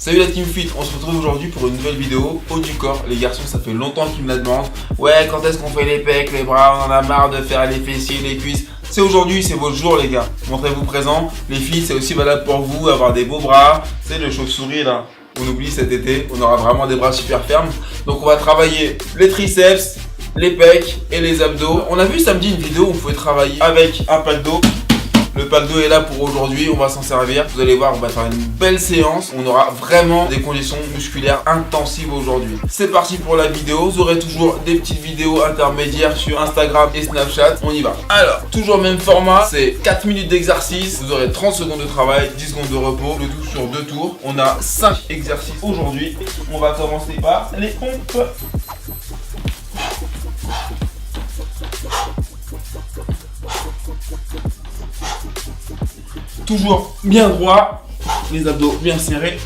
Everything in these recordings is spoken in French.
Salut la Team Fit, on se retrouve aujourd'hui pour une nouvelle vidéo haut du corps. Les garçons, ça fait longtemps qu'ils me la demandent. Ouais, quand est-ce qu'on fait les pecs, les bras, on en a marre de faire les fessiers, les cuisses. C'est aujourd'hui, c'est votre jour les gars. Montrez-vous présent. Les filles, c'est aussi valable pour vous, avoir des beaux bras. C'est le chauve-souris là. On oublie cet été, on aura vraiment des bras super fermes. Donc on va travailler les triceps, les pecs et les abdos. On a vu samedi une vidéo où on pouvait travailler avec un pack d'eau. Le pack d'eau est là pour aujourd'hui, on va s'en servir. Vous allez voir, on va faire une belle séance. On aura vraiment des conditions musculaires intensives aujourd'hui. C'est parti pour la vidéo. Vous aurez toujours des petites vidéos intermédiaires sur Instagram et Snapchat. On y va. Alors, toujours le même format. C'est 4 minutes d'exercice. Vous aurez 30 secondes de travail, 10 secondes de repos. Le tout sur 2 tours. On a 5 exercices aujourd'hui. On va commencer par les pompes. Toujours bien droit, les abdos bien serrés.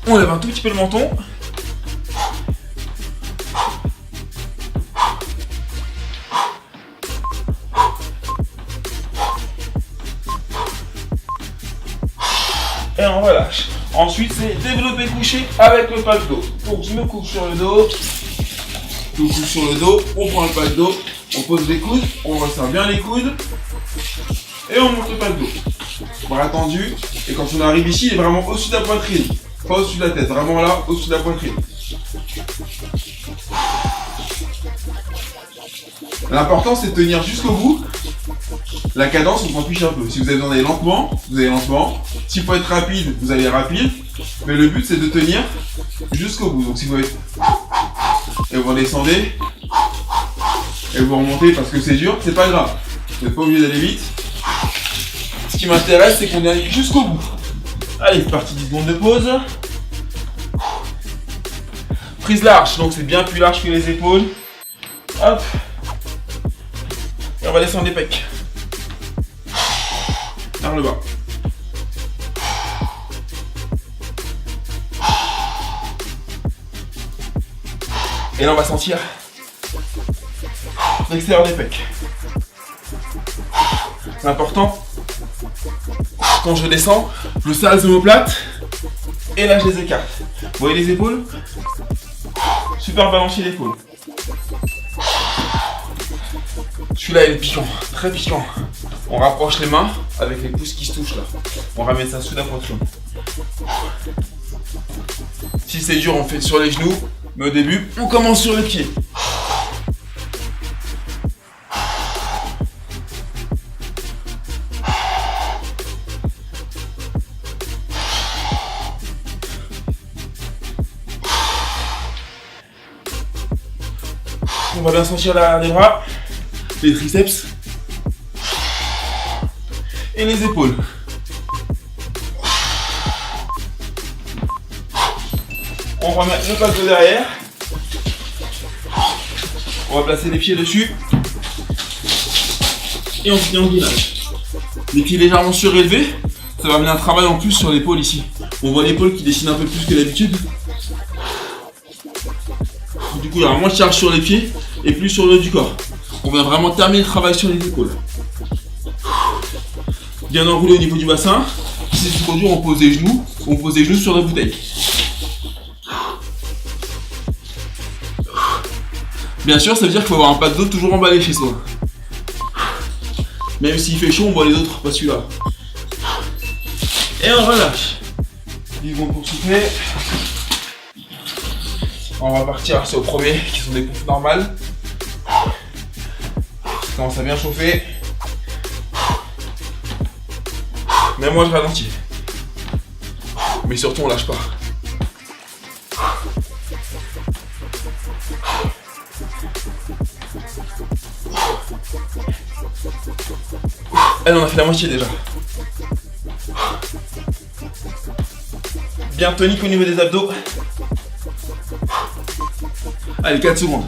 On lève un tout petit peu le menton. Et on relâche. Ensuite, c'est développer couché avec le pack d'eau. Donc je me couche sur le dos. Je me couche sur le dos, on prend le pack d'eau, on pose les coudes, on resserre bien les coudes et on monte le pack d'eau. Bras tendu, et quand on arrive ici, il est vraiment au-dessus de la poitrine, pas au-dessus de la tête, vraiment là, au-dessus de la poitrine. L'important c'est de tenir jusqu'au bout. La cadence, on s'en fiche un peu. Si vous avez besoin d'aller lentement, vous allez lentement. S'il faut être rapide, vous allez rapide. Mais le but c'est de tenir jusqu'au bout. Donc si vous êtes et vous descendez et vous remontez parce que c'est dur, c'est pas grave. Vous n'êtes pas obligé d'aller vite. Ce qui m'intéresse, c'est qu'on aille jusqu'au bout. Allez, c'est parti, 10 secondes de pause. Prise large, donc c'est bien plus large que les épaules. Hop. Et on va descendre les pecs. Vers le bas. Et là on va sentir l'extérieur des pecs. L'important, quand je descends, je serre les omoplates et là je les écarte. Vous voyez les épaules? Super balancier l'épaule. Celui-là il est piquant, très piquant. On rapproche les mains avec les pouces qui se touchent là. On ramène ça sous la poitrine. Si c'est dur, on fait sur les genoux. Mais au début, on commence sur les pieds. On va bien sentir les bras, les triceps et les épaules. On remet le pack de derrière. On va placer les pieds dessus. Et on finit en gainage. Les pieds légèrement surélevés. Ça va amener un travail en plus sur l'épaule ici. On voit l'épaule qui dessine un peu plus que d'habitude. Du coup, il y aura moins de charge sur les pieds et plus sur le haut du corps. On va vraiment terminer le travail sur les épaules. Bien enroulé au niveau du bassin. Si c'est trop dur, on pose les genoux. On pose les genoux sur la bouteille. Bien sûr, ça veut dire qu'il faut avoir un pack d'eau toujours emballé chez soi. Même s'il fait chaud, on voit les autres, pas celui-là. Et on relâche. 10 secondes pour souffler. On va partir sur le premier, qui sont des pompes normales. Ça commence à bien chauffer. Même moi, je ralentis. Mais surtout, on lâche pas. Allez, on a fait la moitié déjà. Bien tonique au niveau des abdos. Allez, 4 secondes.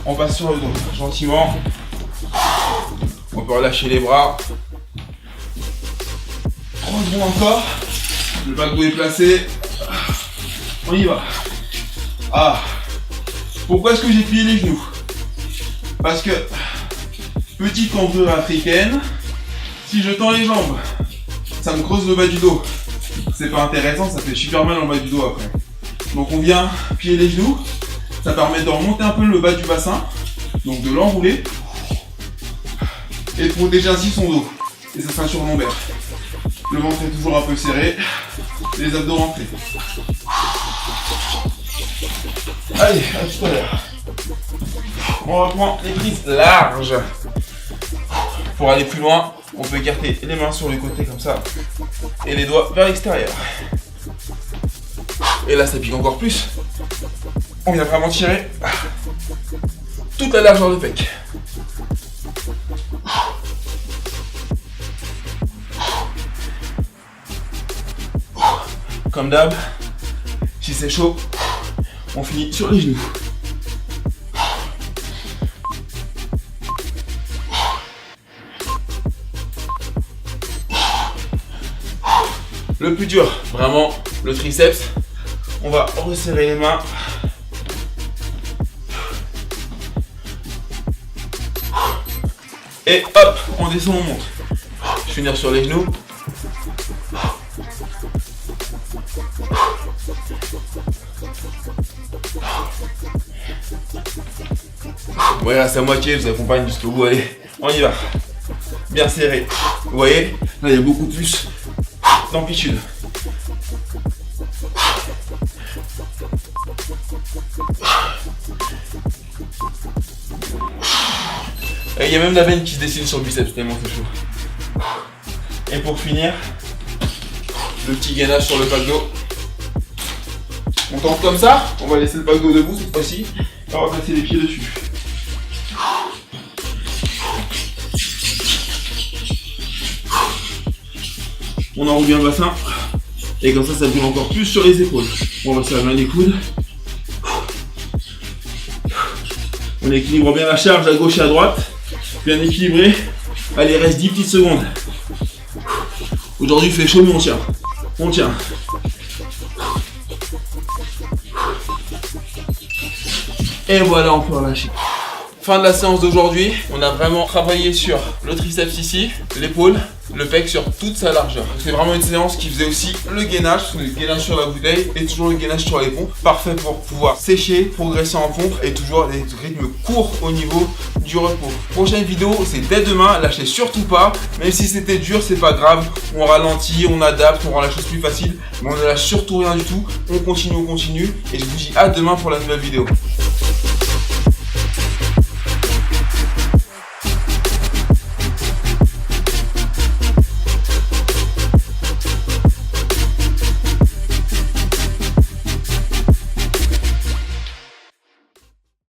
On passe sur le dos, gentiment. On peut relâcher les bras. 3 secondes encore. Le pack d'eau est placé. On y va. Ah. Pourquoi est-ce que j'ai plié les genoux? Parce que, petite cambrure africaine, si je tends les jambes, ça me creuse le bas du dos. C'est pas intéressant, ça fait super mal en bas du dos après. Donc on vient plier les genoux, ça permet de remonter un peu le bas du bassin, donc de l'enrouler, et de protéger ainsi son dos et sa ceinture lombaire. Le ventre est toujours un peu serré, les abdos rentrés. Allez, à tout à l'heure. On reprend les prises larges. Pour aller plus loin, on peut écarter les mains sur les côtés comme ça et les doigts vers l'extérieur. Et là, ça pique encore plus. On vient vraiment tirer toute la largeur de pec. Comme d'hab, si c'est chaud, on finit sur les genoux. Le plus dur, vraiment, le triceps. On va resserrer les mains. Et hop, on descend, on monte. Je vais finir sur les genoux. Voilà, c'est à moitié, je vous accompagne jusqu'au bout. Allez, on y va. Bien serré. Vous voyez, là il y a beaucoup plus d'amplitude. Et il y a même la veine qui se dessine sur le biceps, tellement c'est chaud. Et pour finir, le petit gainage sur le pack d'eau. On tente comme ça, on va laisser le pack d'eau debout cette fois-ci, et on va placer les pieds dessus. On enroule bien le bassin, et comme ça brûle encore plus sur les épaules. On va serrer bien les coudes. On équilibre bien la charge à gauche et à droite. Bien équilibré. Allez, reste 10 petites secondes. Aujourd'hui il fait chaud mais on tient. On tient. Et voilà, on peut relâcher. Fin de la séance d'aujourd'hui. On a vraiment travaillé sur le triceps ici, l'épaule, le pec sur toute sa largeur. C'est vraiment une séance qui faisait aussi le gainage sur la bouteille et toujours le gainage sur les pompes. Parfait pour pouvoir sécher, progresser en pompe et toujours des rythmes courts au niveau du repos. Prochaine vidéo, c'est dès demain. Lâchez surtout pas. Même si c'était dur, c'est pas grave. On ralentit, on adapte, on rend la chose plus facile. Mais on ne lâche surtout rien du tout. On continue. Et je vous dis à demain pour la nouvelle vidéo.